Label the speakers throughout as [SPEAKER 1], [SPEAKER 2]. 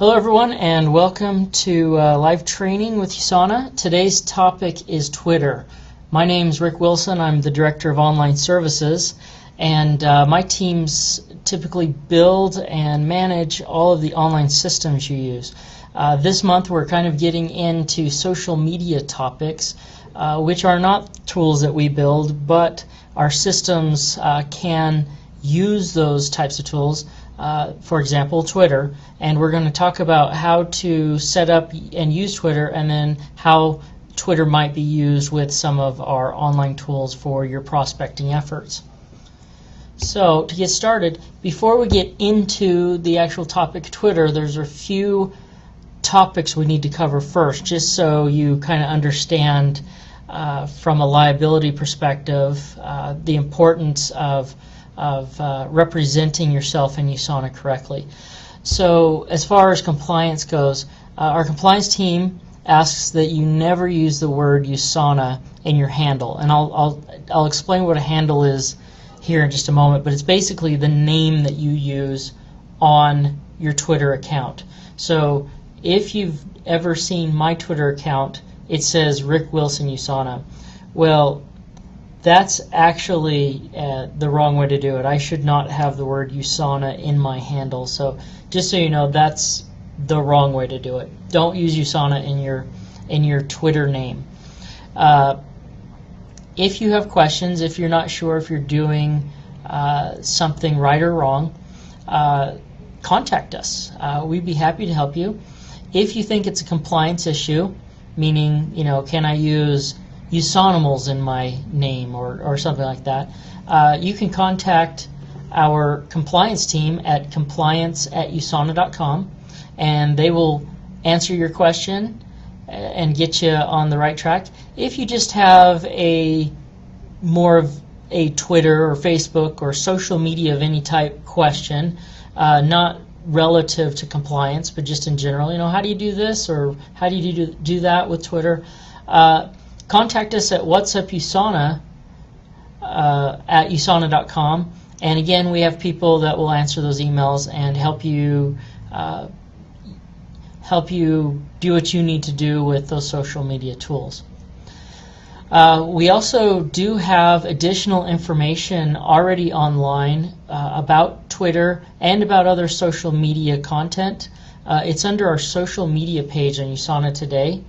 [SPEAKER 1] Hello everyone, and welcome to live training with USANA. Today's topic is Twitter. My name is Rick Wilson. I'm the Director of Online Services, and my teams typically build and manage all of the online systems you use. This month we're kind of getting into social media topics, which are not tools that we build, but our systems can use those types of tools. For example, Twitter, and we're going to talk about how to set up and use Twitter, and then how Twitter might be used with some of our online tools for your prospecting efforts. So to get started, before we get into the actual topic Twitter, there's a few topics we need to cover first, just so you kind of understand from a liability perspective the importance of representing yourself in USANA correctly. So as far as compliance goes, our compliance team asks that you never use the word USANA in your handle, and I'll explain what a handle is here in just a moment, but it's basically the name that you use on your Twitter account. So if you've ever seen my Twitter account, it says Rick Wilson USANA. Well, that's actually the wrong way to do it. I should not have the word USANA in my handle. So just so you know, that's the wrong way to do it. Don't use USANA in your Twitter name. If you have questions, if you're not sure if you're doing something right or wrong, contact us. We'd be happy to help you. If you think it's a compliance issue, meaning, can I use USANimals in my name or something like that, you can contact our compliance team at compliance@usana.com, and they will answer your question and get you on the right track. If you just have more of a Twitter or Facebook or social media of any type question, not relative to compliance, but just in general, how do you do this, or how do you do that with Twitter, contact us at whatsupusana at usana.com, and again, we have people that will answer those emails and help you do what you need to do with those social media tools. We also do have additional information already online about Twitter and about other social media content. It's under our social media page on USANA Today.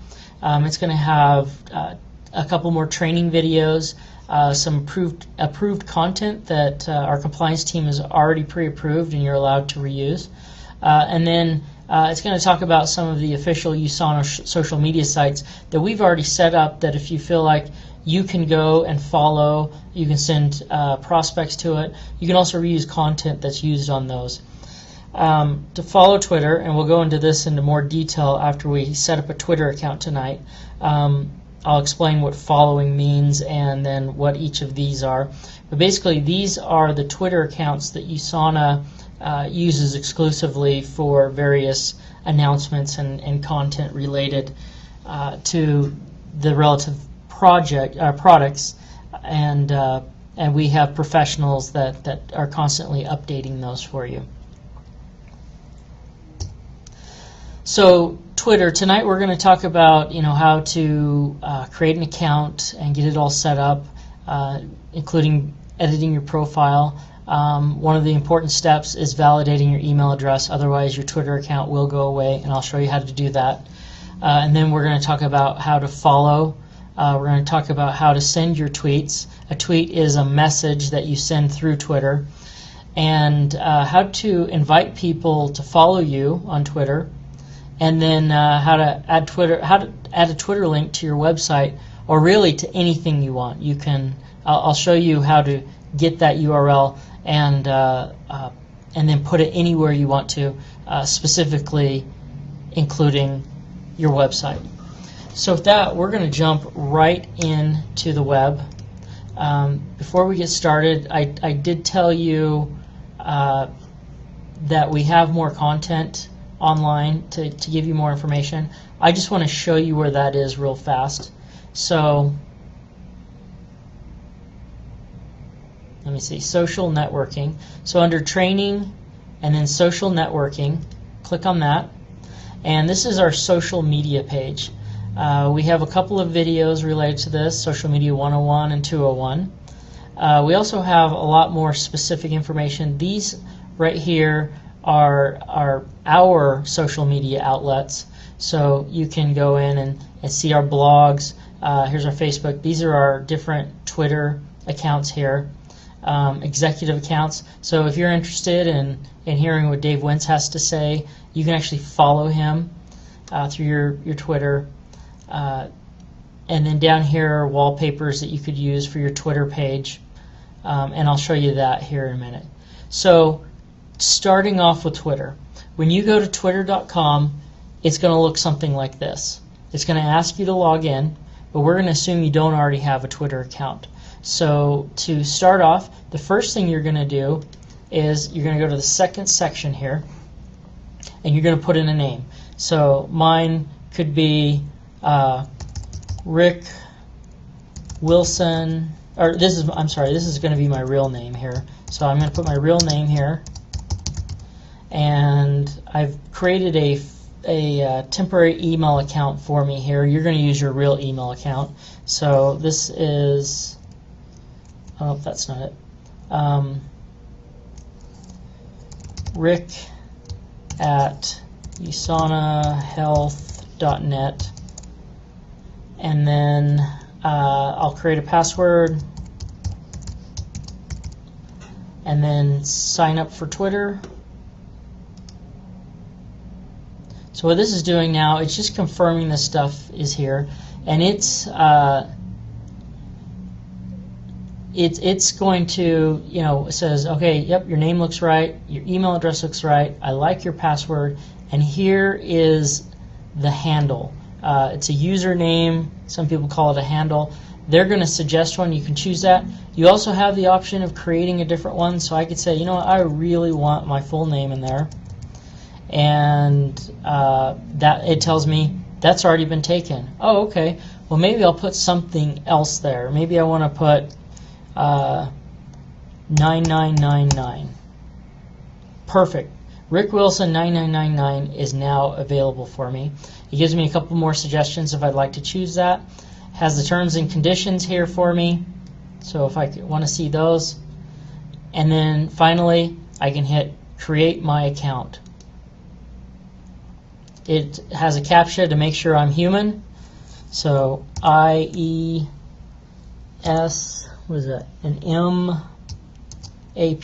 [SPEAKER 1] It's going to have a couple more training videos, some approved content that our compliance team has already pre-approved and you're allowed to reuse. And then it's going to talk about some of the official USANA social media sites that we've already set up, that if you feel like you can go and follow, you can send prospects to it. You can also reuse content that's used on those. To follow Twitter, and we'll go into this into more detail after we set up a Twitter account tonight, I'll explain what following means and then what each of these are. But basically, these are the Twitter accounts that USANA uses exclusively for various announcements and content related to the relative products, and we have professionals that are constantly updating those for you. So Twitter, tonight we're going to talk about how to create an account and get it all set up, including editing your profile. One of the important steps is validating your email address, otherwise your Twitter account will go away, and I'll show you how to do that. And then we're going to talk about how to follow. We're going to talk about how to send your tweets. A tweet is a message that you send through Twitter, and how to invite people to follow you on Twitter. And then how to add a Twitter link to your website, or really to anything you want. I'll show you how to get that URL and then put it anywhere you want to, specifically including your website. So with that, we're going to jump right into the web. Before we get started, I did tell you that we have more content online to give you more information. I just want to show you where that is real fast. So let me see, social networking. So under training and then social networking, click on that. and this is our social media page. We have a couple of videos related to this, Social Media 101 and 201. We also have a lot more specific information. These right here are our social media outlets, so you can go in and see our blogs. Here's our Facebook. These are our different Twitter accounts here, executive accounts. So if you're interested in hearing what Dave Wentz has to say, you can actually follow him through your Twitter. And then down here are wallpapers that you could use for your Twitter page, and I'll show you that here in a minute. So starting off with Twitter, when you go to twitter.com, it's going to look something like this. It's going to ask you to log in, but we're going to assume you don't already have a Twitter account. So to start off, the first thing you're going to do is you're going to go to the second section here, and you're going to put in a name. So mine could be Rick Wilson, or this is going to be my real name here. So I'm going to put my real name here, and I've created a temporary email account for me here. You're going to use your real email account. So this is, oh, that's not it. Rick at USANAhealth.net. And then I'll create a password and then sign up for Twitter. So what this is doing now, it's just confirming this stuff is here, and it's going to, it says, okay, yep, your name looks right, your email address looks right, I like your password, and here is the handle. It's a username. Some people call it a handle. They're going to suggest one. You can choose that. You also have the option of creating a different one. So I could say, you know what, I really want my full name in there. And that it tells me that's already been taken. Oh, okay. Well, maybe I'll put something else there. Maybe I want to put 9999. Perfect. Rick Wilson 9999 is now available for me. It gives me a couple more suggestions if I'd like to choose that. Has the terms and conditions here for me, so if I want to see those. And then finally, I can hit create my account. It has a CAPTCHA to make sure I'm human. So IES, what is that? An MAP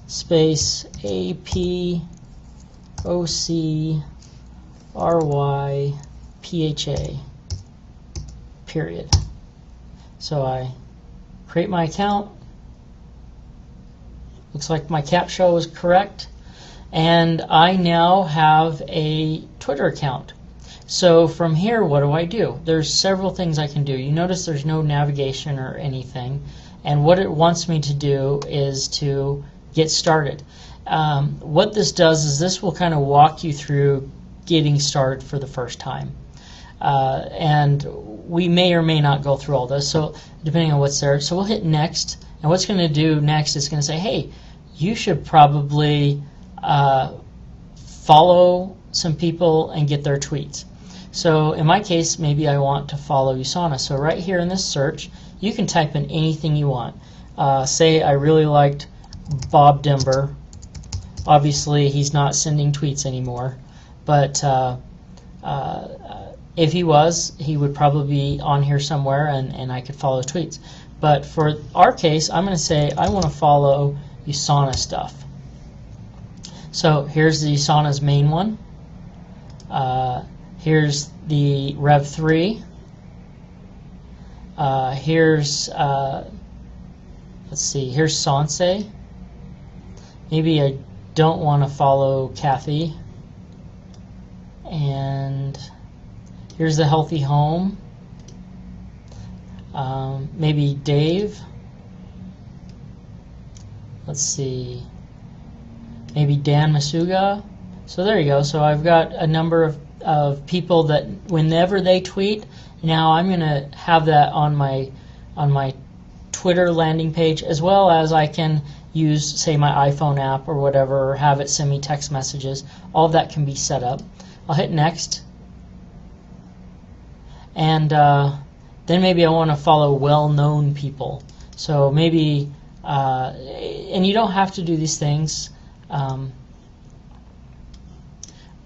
[SPEAKER 1] space APOCRYPHA period. So I create my account. Looks like my CAPTCHA was correct, and I now have a Twitter account. So from here, what do? There's several things I can do. You notice there's no navigation or anything, and what it wants me to do is to get started. What this does is this will kind of walk you through getting started for the first time. And we may or may not go through all this, so depending on what's there. So we'll hit next, and what's going to do next is going to say, hey, you should probably follow some people and get their tweets. So in my case, maybe I want to follow USANA. So right here in this search, you can type in anything you want. Say I really liked Bob Denver. Obviously, he's not sending tweets anymore, but if he was, he would probably be on here somewhere, and I could follow his tweets. But for our case, I'm going to say I want to follow USANA stuff. So here's the USANA's main one. Here's the Rev 3. Here's let's see. Here's Sanse. Maybe I don't want to follow Kathy. And here's the Healthy Home. Maybe Dave. Let's see. Maybe Dan Masuga. So there you go. So I've got a number of people that whenever they tweet, now I'm going to have that on my Twitter landing page, as well as I can use, say, my iPhone app or whatever, or have it send me text messages. All of that can be set up. I'll hit next. And then maybe I want to follow well-known people. So maybe, and you don't have to do these things,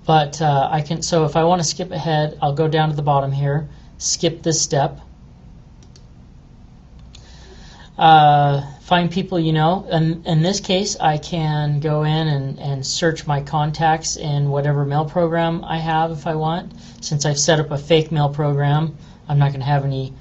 [SPEAKER 1] but I can. So if I want to skip ahead, I'll go down to the bottom here, skip this step. Find people you know. And in this case, I can go in and search my contacts in whatever mail program I have if I want. Since I've set up a fake mail program, I'm not going to have any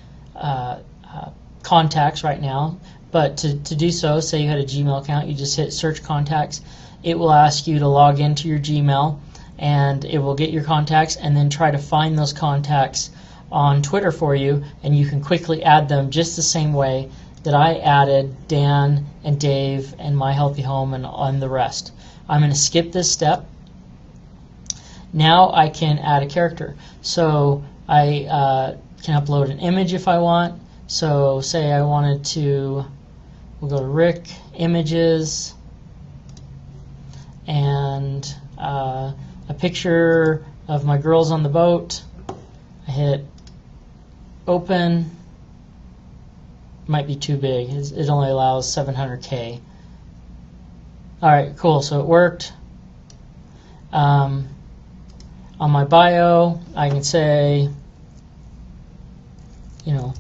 [SPEAKER 1] contacts right now. But to do so, say you had a Gmail account, you just hit search contacts. It will ask you to log into your Gmail, and it will get your contacts and then try to find those contacts on Twitter for you, and you can quickly add them just the same way that I added Dan and Dave and My Healthy Home and the rest. I'm going to skip this step. Now I can add a character. So I can upload an image if I want. So say I wanted to, we'll go to Rick, Images, and a picture of my girls on the boat. I hit open. Might be too big. It only allows 700K. Alright, cool. So it worked. On my bio, I can say, you know,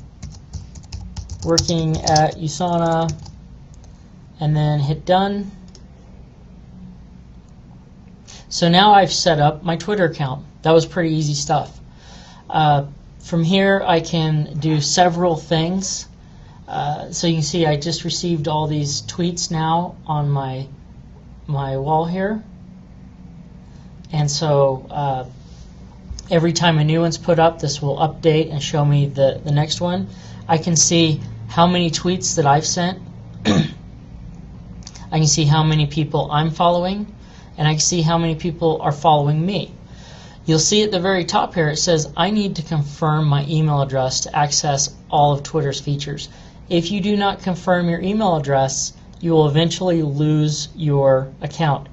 [SPEAKER 1] working at USANA, and then hit done. So now I've set up my Twitter account. That was pretty easy stuff. From here, I can do several things. So you can see I just received all these tweets now on my wall here. And so every time a new one's put up, this will update and show me the next one. I can see how many tweets that I've sent. I can see how many people I'm following, and I can see how many people are following me. You'll see at the very top here it says I need to confirm my email address to access all of Twitter's features. If you do not confirm your email address, you will eventually lose your account.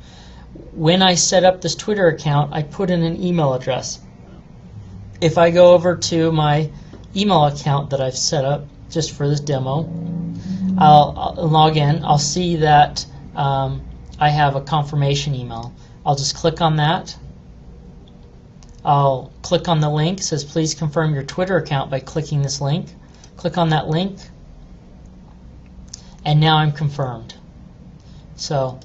[SPEAKER 1] When I set up this Twitter account, I put in an email address. If I go over to my email account that I've set up just for this demo, I'll log in. I'll see that I have a confirmation email. I'll just click on that. I'll click on the link. It says please confirm your Twitter account by clicking this link. Click on that link, and now I'm confirmed. So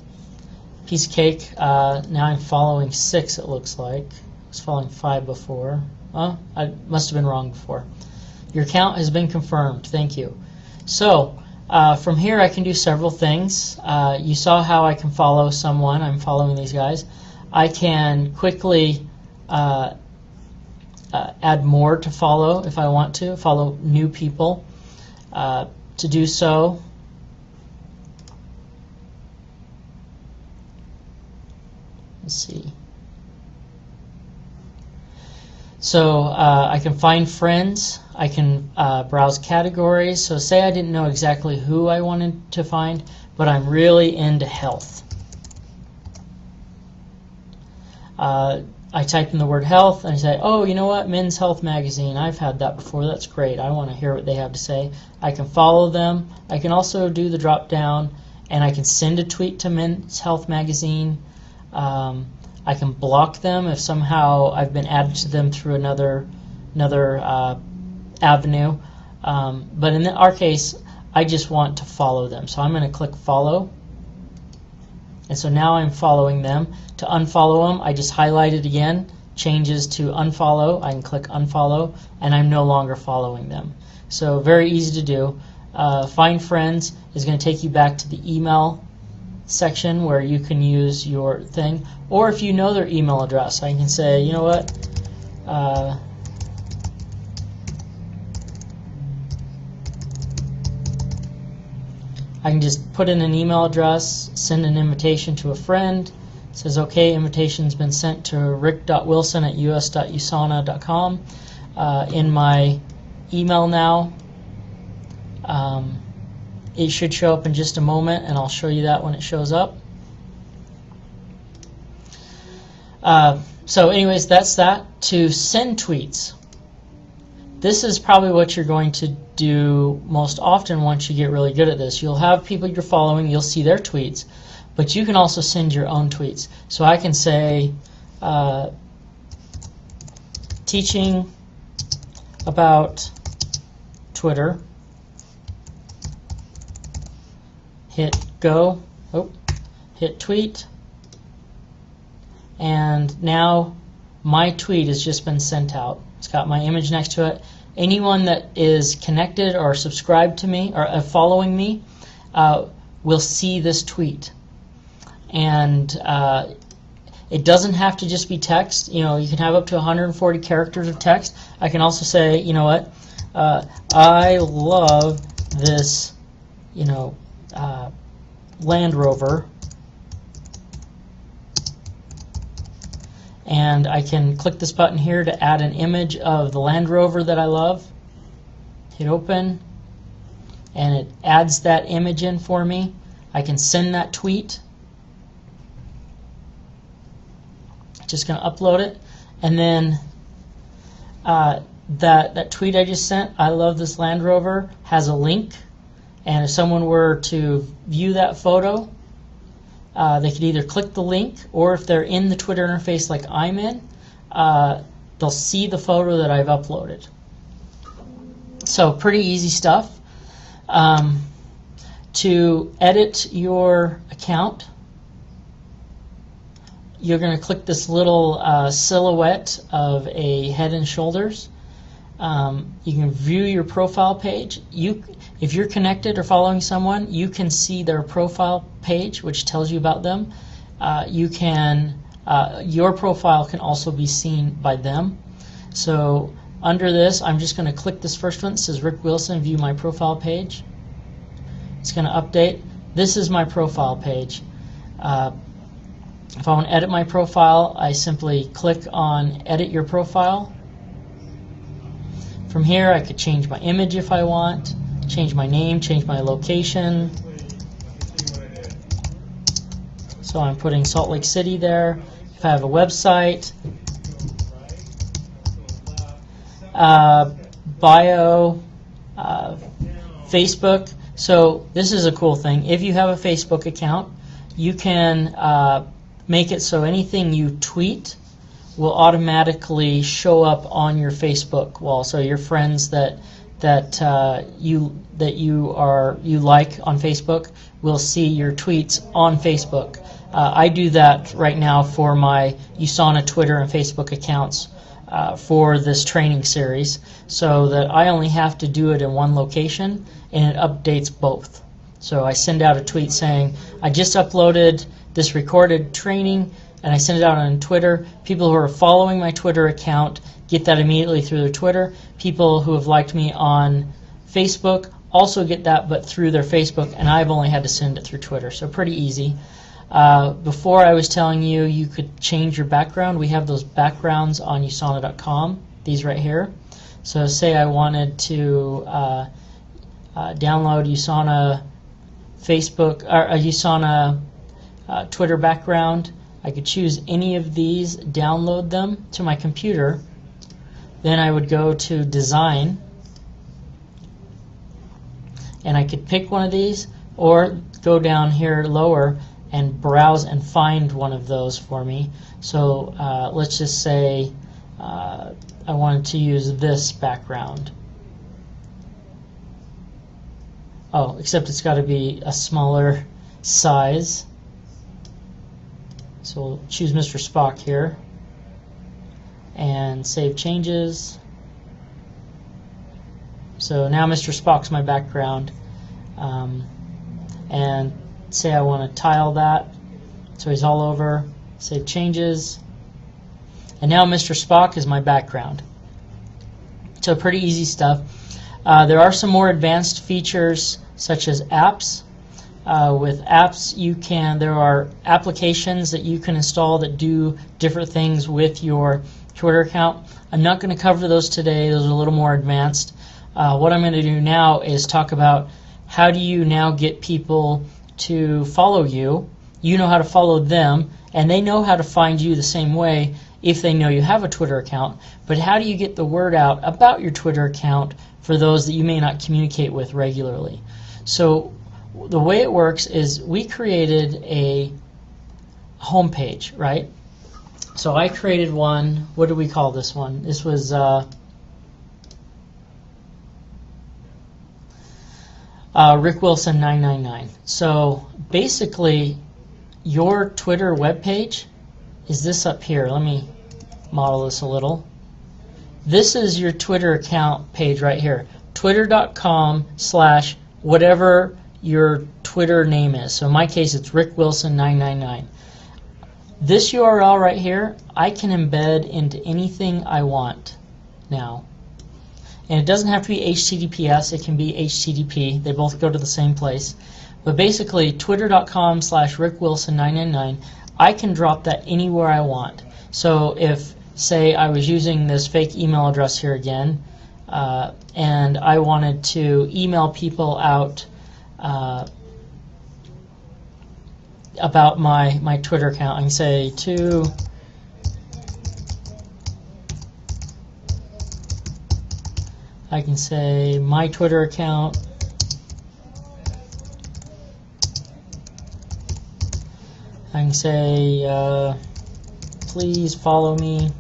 [SPEAKER 1] piece of cake. Now I'm following 6, it looks like. I was following 5 before. Oh, I must have been wrong before. Your account has been confirmed. Thank you. So from here I can do several things. You saw how I can follow someone. I'm following these guys. I can quickly add more to follow if I want to, follow new people. To do so, let's see. So I can find friends. I can browse categories. So say I didn't know exactly who I wanted to find, but I'm really into health. I type in the word health and I say, oh, you know what, Men's Health Magazine, I've had that before, that's great, I want to hear what they have to say. I can follow them. I can also do the drop down, and I can send a tweet to Men's Health Magazine. I can block them if somehow I've been added to them through another avenue. But in our case, I just want to follow them. So I'm going to click follow. And so now I'm following them. To unfollow them, I just highlight it again, changes to unfollow. I can click unfollow, and I'm no longer following them. So very easy to do. Find friends is going to take you back to the email section where you can use your thing. Or if you know their email address, I can say, you know what, I can just put in an email address, send an invitation to a friend. It says, okay, invitation's been sent to rick.wilson@us.usana.com. In my email now, it should show up in just a moment, and I'll show you that when it shows up. So anyways, that's that. To send tweets. This is probably what you're going to do most often once you get really good at this. You'll have people you're following, you'll see their tweets, but you can also send your own tweets. So I can say, teaching about Twitter, hit go, hit tweet, and now my tweet has just been sent out. It's got my image next to it. Anyone that is connected or subscribed to me or following me will see this tweet. And it doesn't have to just be text. You know, you can have up to 140 characters of text. I can also say, you know what, I love this, you know, Land Rover. And I can click this button here to add an image of the Land Rover that I love. Hit open, and it adds that image in for me. I can send that tweet. Just going to upload it, and then that tweet I just sent, I love this Land Rover, has a link, and if someone were to view that photo, they could either click the link, or if they're in the Twitter interface like I'm in, they'll see the photo that I've uploaded. So pretty easy stuff. To edit your account, you're going to click this little silhouette of a head and shoulders. You can view your profile page. If you're connected or following someone, you can see their profile page, which tells you about them. Your profile can also be seen by them. So under this, I'm just going to click this first one. It says Rick Wilson, view my profile page. It's going to update. This is my profile page. If I want to edit my profile, I simply click on Edit Your Profile. From here, I could change my image if I want, change my name, change my location. So I'm putting Salt Lake City there. If I have a website, bio, Facebook. So this is a cool thing. If you have a Facebook account, you can make it so anything you tweet will automatically show up on your Facebook wall. So your friends that you like on Facebook will see your tweets on Facebook. I do that right now for my USANA Twitter and Facebook accounts for this training series, so that I only have to do it in one location and it updates both. So I send out a tweet saying, I just uploaded this recorded training, and I send it out on Twitter. People who are following my Twitter account get that immediately through their Twitter. People who have liked me on Facebook also get that, but through their Facebook, and I've only had to send it through Twitter, so pretty easy. Before I was telling you you could change your background. We have those backgrounds on USANA.com, these right here. So say I wanted to download USANA Facebook or a USANA Twitter background. I could choose any of these, download them to my computer. Then I would go to Design, and I could pick one of these, or go down here lower and browse and find one of those for me. So let's just say I wanted to use this background. Oh, except it's got to be a smaller size. So we'll choose Mr. Spock here and save changes. So now Mr. Spock's my background, and say I want to tile that so he's all over. Save changes, and now Mr. Spock is my background. So pretty easy stuff. There are some more advanced features such as apps. With apps, there are applications that you can install that do different things with your Twitter account. I'm not going to cover those today. Those are a little more advanced. What I'm going to do now is talk about how do you now get people to follow you? You know how to follow them, and they know how to find you the same way if they know you have a Twitter account. But how do you get the word out about your Twitter account for those that you may not communicate with regularly? So the way it works is we created a homepage, right? So I created one. What do we call this one? This was Rick Wilson 999. So basically, your Twitter webpage is this up here. Let me model this a little. This is your Twitter account page right here. Twitter.com/whatever your Twitter name is. So in my case, it's Rick Wilson 999. This URL right here, I can embed into anything I want now. And it doesn't have to be HTTPS, it can be HTTP. They both go to the same place. But basically, twitter.com/RickWilson999, I can drop that anywhere I want. So if, say, I was using this fake email address here again, and I wanted to email people out about my Twitter account, I can say my Twitter account, I can say please follow me,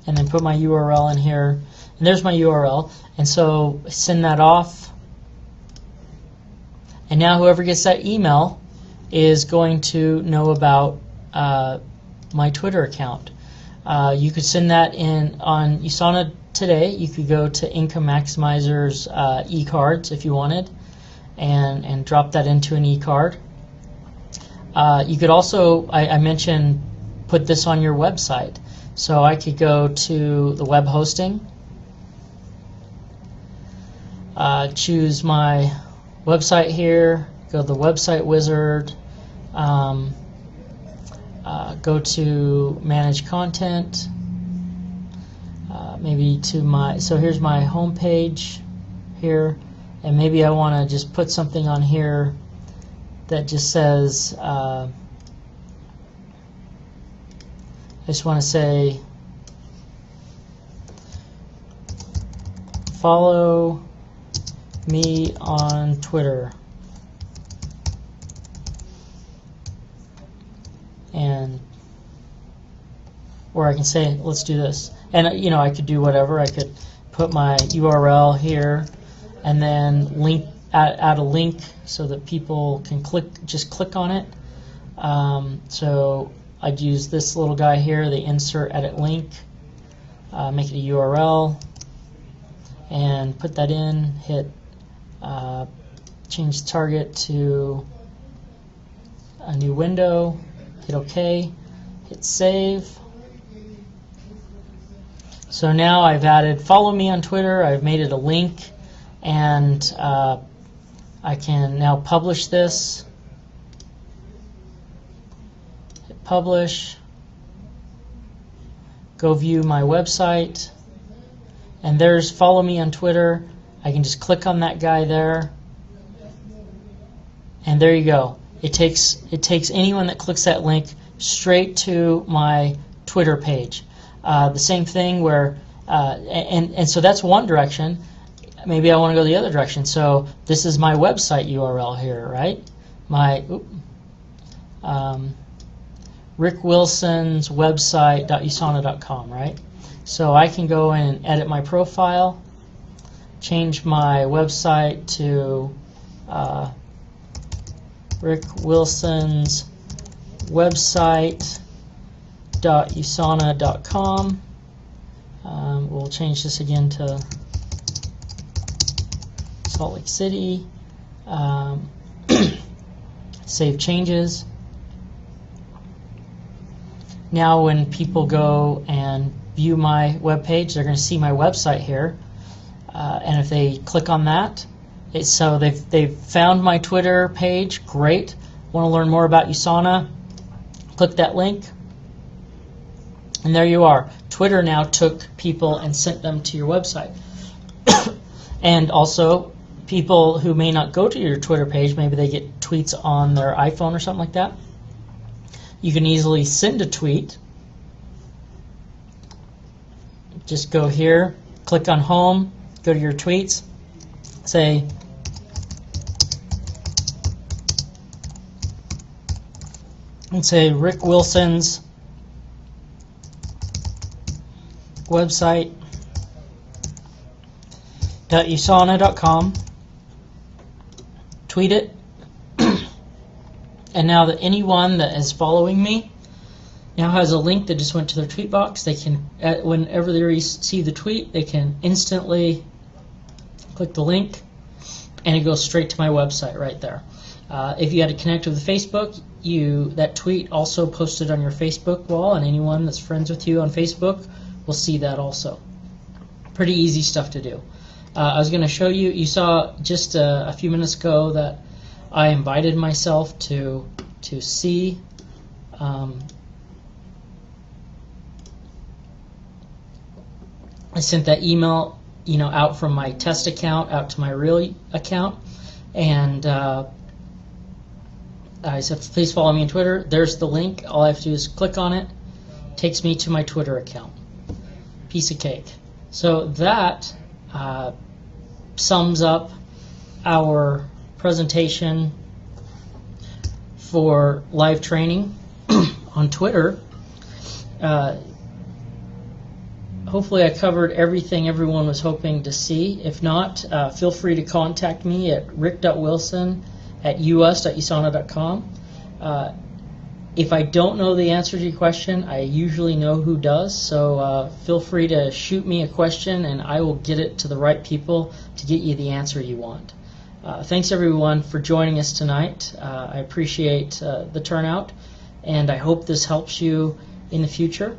[SPEAKER 1] and then put my URL in here, and there's my URL. And so send that off, and now whoever gets that email is going to know about my Twitter account. You could send that in on USANA today. You could go to Income Maximizer's e-cards if you wanted, and drop that into an e-card. You could also, I mentioned, put this on your website. So I could go to the web hosting, choose my website here, go to the website wizard, go to manage content, maybe to my, so here's my home page here, and maybe I want to just put something on here that just says, I just want to say, follow me on Twitter, and or I can say, let's do this, and you know, I could do whatever. I could put my URL here, and then add a link so that people can just click on it. So I'd use this little guy here, the insert edit link, make it a URL, and put that in, hit change target to a new window, hit OK, hit save. So now I've added follow me on Twitter, I've made it a link, and I can now publish this. Hit publish, go view my website, and there's follow me on Twitter. I can just click on that guy there, and there you go. It takes anyone that clicks that link straight to my Twitter page. The same thing where, and so that's one direction. Maybe I want to go the other direction. So this is my website URL here, right? My Rick Wilson's website.usana.com, right? So I can go in and edit my profile, change my website to Rick Wilson's website.usana.com. We'll change this again to Salt Lake City. Save changes. Now when people go and view my web page, they're going to see my website here, and if they click on that, so they've found my Twitter page. Great. Want to learn more about USANA? Click that link, and there you are. Twitter now took people and sent them to your website. And also, people who may not go to your Twitter page, maybe they get tweets on their iPhone or something like that, you can easily send a tweet. Just go here, click on home, go to your tweets, say Rick Wilson's website .usana.com, tweet it, and now that anyone that is following me now has a link that just went to their tweet box. They can, whenever they receive the tweet, they can instantly click the link and it goes straight to my website right there. If you had to connect with Facebook, that tweet also posted on your Facebook wall, and anyone that's friends with you on Facebook will see that also. Pretty easy stuff to do. I was going to show you, you saw just a few minutes ago that I invited myself to see I sent that email out from my test account out to my real account, and I said, please follow me on Twitter. There's the link. All I have to do is click on it. Takes me to my Twitter account. Piece of cake. So that sums up our presentation for live training on Twitter. Hopefully I covered everything everyone was hoping to see. If not, feel free to contact me at rick.wilson@us.usana.com. If I don't know the answer to your question, I usually know who does, so feel free to shoot me a question and I will get it to the right people to get you the answer you want. Thanks everyone for joining us tonight. I appreciate the turnout, and I hope this helps you in the future.